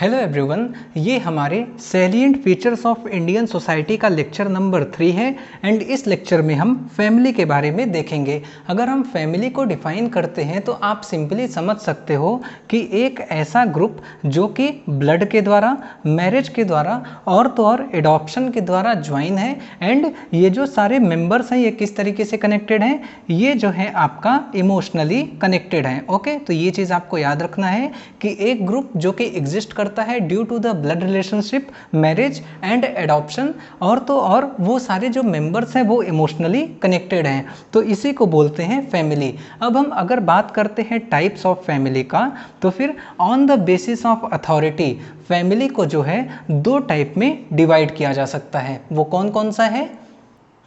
Hello everyone, ये हमारे salient features of Indian society का लेक्चर नंबर 3 है एंड इस लेक्चर में हम फैमिली के बारे में देखेंगे। अगर हम फैमिली को डिफाइन करते हैं तो आप सिंपली समझ सकते हो कि एक ऐसा ग्रुप जो कि ब्लड के द्वारा, मैरिज के द्वारा और तो और एडॉप्शन के द्वारा ज्वाइन है। एंड ये जो सारे मेंबर्स हैं ये किस तरीके से कनेक्टेड हैं, ये जो है आपका इमोशनली कनेक्टेड है। ओके, तो ये चीज़ आपको याद रखना है कि एक ग्रुप जो कि एग्जिस्ट करता है due to the blood relationship, marriage and adoption, और तो और वो सारे जो मेंबर्स हैं वो इमोशनली कनेक्टेड हैं, तो इसी को बोलते हैं फैमिली। अब हम अगर बात करते हैं टाइप्स ऑफ फैमिली का, तो फिर on the basis of authority family को जो है दो टाइप में डिवाइड किया जा सकता है। वो कौन कौन सा है?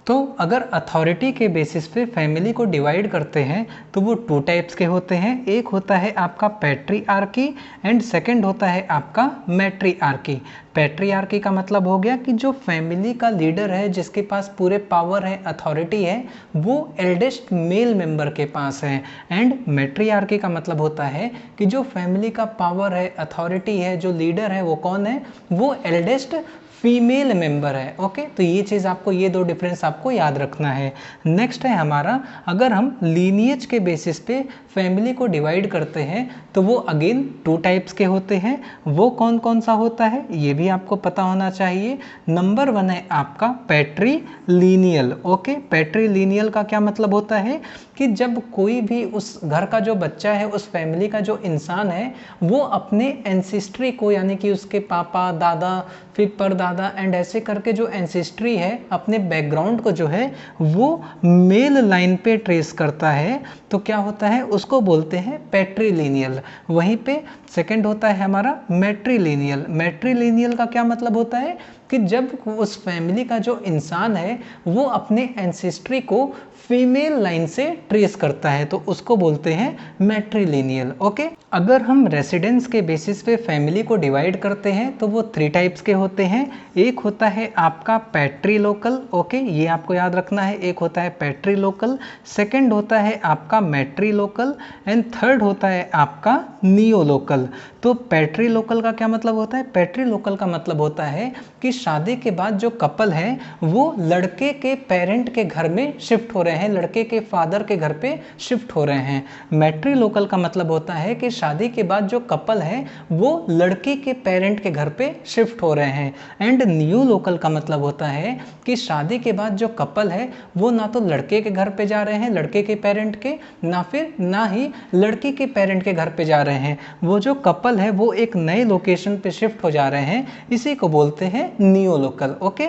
तो अगर अथॉरिटी के बेसिस पे फैमिली को डिवाइड करते हैं तो वो टू टाइप्स के होते हैं। एक होता है आपका पैट्रियार्की एंड सेकंड होता है आपका मैट्रियार्की। पैट्रियार्की का मतलब हो गया कि जो फैमिली का लीडर है, जिसके पास पूरे पावर है, अथॉरिटी है, वो एल्डेस्ट मेल मेंबर के पास है। एंड मैट्रियार्की का मतलब होता है कि जो फैमिली का पावर है, अथॉरिटी है, जो लीडर है वो कौन है? वो एल्डेस्ट फीमेल मेंबर है। ओके, तो ये चीज़ आपको, ये दो डिफरेंस आपको याद रखना है। नेक्स्ट है हमारा, अगर हम लीनिएज के बेसिस पे फैमिली को डिवाइड करते हैं तो वो अगेन टू टाइप्स के होते हैं। वो कौन कौन सा होता है ये भी आपको पता होना चाहिए। नंबर 1 है आपका पैट्रीलीनियल। ओके, पैट्रीलीनियल का क्या मतलब होता है कि जब कोई भी उस घर का जो बच्चा है, उस फैमिली का जो इंसान है, वो अपने एंसेस्ट्री को, यानी कि उसके पापा, दादा, फिर परदादा एंड ऐसे करके जो एंसेस्ट्री है, अपने बैकग्राउंड को जो है वो मेल लाइन पे ट्रेस करता है, तो क्या होता है, उसको बोलते हैं पैट्रीलीनियल। वहीं पे सेकंड होता है हमारा मैट्रीलीनियल। मैट्रीलीनियल का क्या मतलब होता है कि जब उस फैमिली का जो इंसान है वो अपने एंसेस्ट्री को फीमेल लाइन से ट्रेस करता है, तो उसको बोलते हैं मैट्रीलीनियल। ओके, अगर हम रेसिडेंस के बेसिस पे फैमिली को डिवाइड करते हैं तो वो 3 टाइप्स के होते हैं। एक होता है आपका पैट्रीलोकल। ओके, ये आपको याद रखना है। एक होता है पैट्रीलोकल, सेकंड होता है आपका मैट्रीलोकल एंड थर्ड होता है आपका नियोलोकल। तो पैट्रीलोकल का क्या मतलब होता है? पैट्रीलोकल का मतलब होता है कि शादी के बाद जो कपल है वो लड़के के पेरेंट के घर में शिफ्ट हो रहे हैं, लड़के के फादर के घर पे शिफ्ट हो रहे हैं। मैट्रीलोकल का मतलब होता है कि शादी के बाद जो कपल है वो लड़की के पेरेंट के घर पे शिफ्ट हो रहे हैं। एंड न्यू लोकल का मतलब होता है कि शादी के बाद जो कपल है वो ना तो लड़के के घर पे जा रहे हैं, लड़के के पेरेंट के, ना ही लड़की के पेरेंट के घर पे जा रहे हैं। वो जो कपल है वो एक नए लोकेशन पे शिफ्ट हो जा रहे हैं, इसी को बोलते हैं न्यू लोकल। ओके,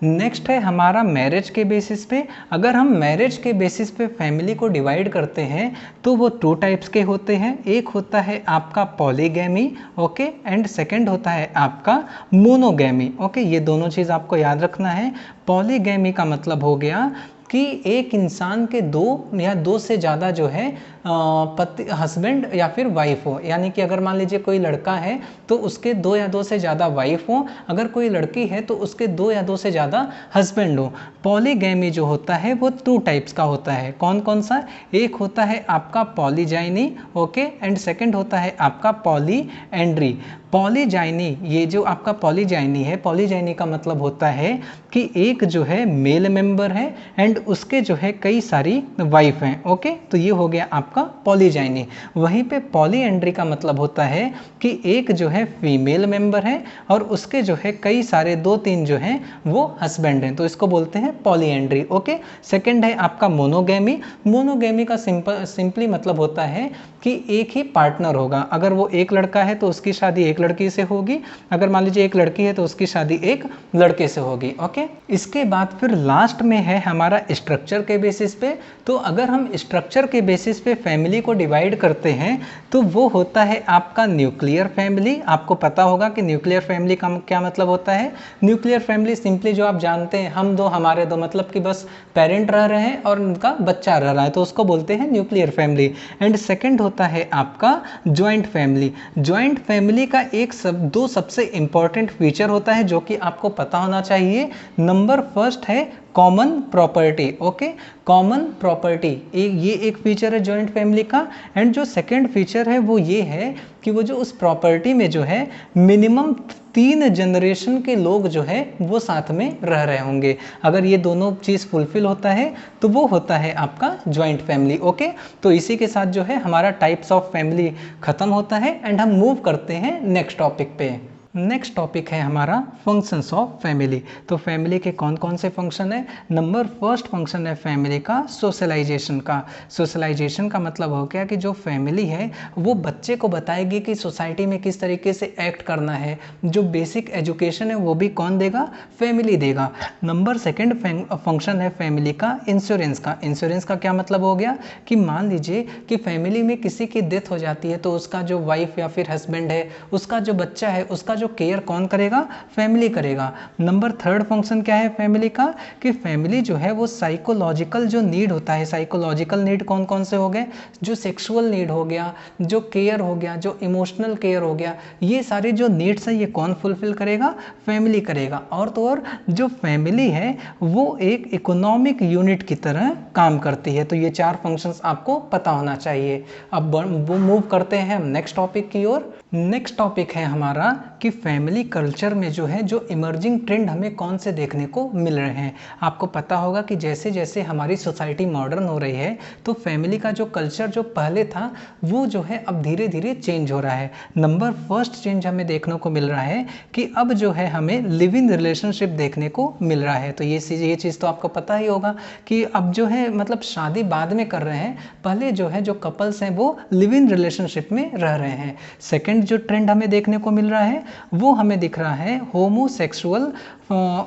नेक्स्ट है हमारा मैरिज के बेसिस पे। अगर हम मैरिज के बेसिस पे फैमिली को डिवाइड करते हैं तो वो 2 टाइप्स के होते हैं। एक होता है आपका पॉलीगैमी, ओके, एंड सेकंड होता है आपका मोनोगैमी। ओके, ये दोनों चीज़ आपको याद रखना है। पॉलीगैमी का मतलब हो गया कि एक इंसान के 2 या 2 से ज़्यादा जो है पति, हस्बैंड या फिर वाइफ हो। यानी कि अगर मान लीजिए कोई लड़का है तो उसके 2 या 2 से ज़्यादा वाइफ हो, अगर कोई लड़की है तो उसके 2 या 2 से ज़्यादा हस्बैंड हो। पॉलीगैमी जो होता है वो 2 टाइप्स का होता है। कौन कौन सा? एक होता है आपका पॉलीजाइनी, ओके, एंड सेकंड होता है आपका पॉलीएंड्री। पॉलीजाइनी, ये जो आपका पॉलीजाइनी है, पॉलीजाइनी का मतलब होता है कि एक जो है मेल मेंबर है एंड उसके जो है कई सारी वाइफ हैं। ओके, तो ये हो गया आपका पॉलीजाइनी। वहीं पे पॉलीएंड्री का मतलब होता है कि एक जो है फीमेल मेंबर है और उसके जो है कई सारे 2-3 जो हैं वो हस्बैंड हैं, तो इसको बोलते हैं पॉलीएंड्री। ओके, सेकंड है आपका मोनोगैमी। मोनोगैमी का सिंपली मतलब होता है कि एक ही पार्टनर होगा। अगर वो एक लड़का है तो उसकी शादी एक लड़की से होगी, अगर मान लीजिए एक लड़की है तो उसकी शादी एक लड़के से होगी। ओके, इसके बाद फिर लास्ट में है हमारा स्ट्रक्चर के बेसिस पे। तो अगर हम स्ट्रक्चर के बेसिस पे फैमिली को डिवाइड करते हैं तो वो होता है आपका न्यूक्लियर फैमिली। आपको पता होगा कि न्यूक्लियर फैमिली का क्या मतलब होता है। न्यूक्लियर फैमिली सिंपली जो आप जानते हैं, हम दो हमारे दो, मतलब कि बस पेरेंट रह रहे हैं और उनका बच्चा रह रहा है, तो उसको बोलते हैं न्यूक्लियर फैमिली। एंड सेकंड होता है आपका जॉइंट फैमिली। जॉइंट फैमिली का दो सबसे इंपॉर्टेंट फीचर होता है जो कि आपको पता होना चाहिए। नंबर फर्स्ट है common property. Okay, common property ये एक फीचर है जॉइंट फैमिली का। एंड जो सेकंड फीचर है वो ये है कि वो जो उस प्रॉपर्टी में जो है मिनिमम 3 जनरेशन के लोग जो है वो साथ में रह रहे होंगे। अगर ये दोनों चीज़ फुलफिल होता है तो वो होता है आपका जॉइंट फैमिली। ओके, तो इसी के साथ जो है हमारा टाइप्स ऑफ फैमिली खत्म होता है एंड हम मूव करते हैं नेक्स्ट टॉपिक पे। नेक्स्ट टॉपिक है हमारा फंक्शंस ऑफ फैमिली। तो फैमिली के कौन कौन से फंक्शन है? नंबर फर्स्ट फंक्शन है फैमिली का सोशलाइजेशन का। सोशलाइजेशन का मतलब हो गया कि जो फैमिली है वो बच्चे को बताएगी कि सोसाइटी में किस तरीके से एक्ट करना है। जो बेसिक एजुकेशन है वो भी कौन देगा? फैमिली देगा। नंबर सेकेंड फंक्शन है फैमिली का इंश्योरेंस का। इंश्योरेंस का क्या मतलब हो गया कि मान लीजिए कि फैमिली में किसी की डेथ हो जाती है तो उसका जो वाइफ या फिर हस्बैंड है, उसका जो बच्चा है, उसका जो केयर कौन करेगा? फैमिली करेगा। नंबर थर्ड फंक्शन क्या है फैमिली का कि फैमिली जो है वो साइकोलॉजिकल जो नीड होता है, साइकोलॉजिकल नीड कौन कौन से हो गए? जो सेक्सुअल नीड हो गया, जो केयर हो गया, जो इमोशनल केयर हो गया, ये सारे जो नीड्स है ये कौन फुलफिल करेगा? फैमिली करेगा। और तो और जो फैमिली है वो एक इकोनॉमिक यूनिट की तरह काम करती है। तो ये 4 फंक्शंस आपको पता होना चाहिए। अब वो मूव करते हैं हम नेक्स्ट टॉपिक की ओर। नेक्स्ट टॉपिक है हमारा कि फैमिली कल्चर में जो है जो इमर्जिंग ट्रेंड हमें कौन से देखने को मिल रहे हैं। आपको पता होगा कि जैसे जैसे हमारी सोसाइटी मॉडर्न हो रही है तो फैमिली का जो कल्चर जो पहले था वो जो है अब धीरे धीरे चेंज हो रहा है। नंबर फर्स्ट चेंज हमें देखने को मिल रहा है कि अब जो है हमें लिव इन रिलेशनशिप देखने को मिल रहा है। तो ये चीज़ तो आपको पता ही होगा कि अब जो है मतलब शादी बाद में कर रहे हैं, पहले जो है जो कपल्स हैं वो लिव इन रिलेशनशिप में रह रहे हैं। सेकेंड जो ट्रेंड हमें देखने को मिल रहा है वो हमें दिख रहा है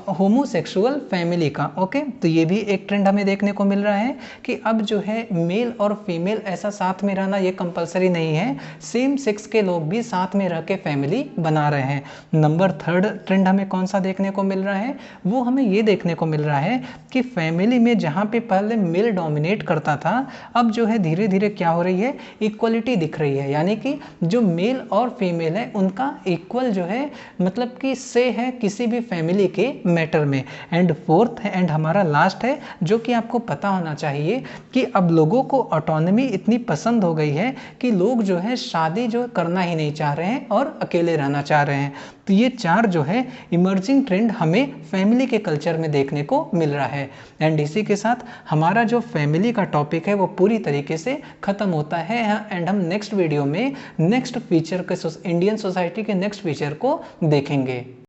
होमोसेक्सुअल फैमिली का। ओके, तो ये भी एक ट्रेंड हमें देखने को मिल रहा है कि अब जो है मेल और फीमेल ऐसा साथ में रहना ये कंपलसरी नहीं है, सेम सेक्स के लोग भी साथ में रह के फैमिली बना रहे हैं। नंबर थर्ड ट्रेंड हमें कौन सा देखने को मिल रहा है? वो हमें ये देखने को मिल रहा है कि फैमिली में जहाँ पे पहले मेल डोमिनेट करता था अब जो है धीरे धीरे क्या हो रही है? इक्वलिटी दिख रही है। यानी कि जो मेल और फीमेल है उनका इक्वल जो है मतलब कि से है किसी भी फैमिली के मैटर में। एंड फोर्थ है एंड हमारा लास्ट है जो कि आपको पता होना चाहिए कि अब लोगों को ऑटोनॉमी इतनी पसंद हो गई है कि लोग जो है शादी जो करना ही नहीं चाह रहे हैं और अकेले रहना चाह रहे हैं। तो ये 4 जो है इमर्जिंग ट्रेंड हमें फैमिली के कल्चर में देखने को मिल रहा है। एंड इसी के साथ हमारा जो फैमिली का टॉपिक है वो पूरी तरीके से खत्म होता है। एंड हम नेक्स्ट वीडियो में नेक्स्ट फीचर के इंडियन सोसाइटी के नेक्स्ट फीचर को देखेंगे।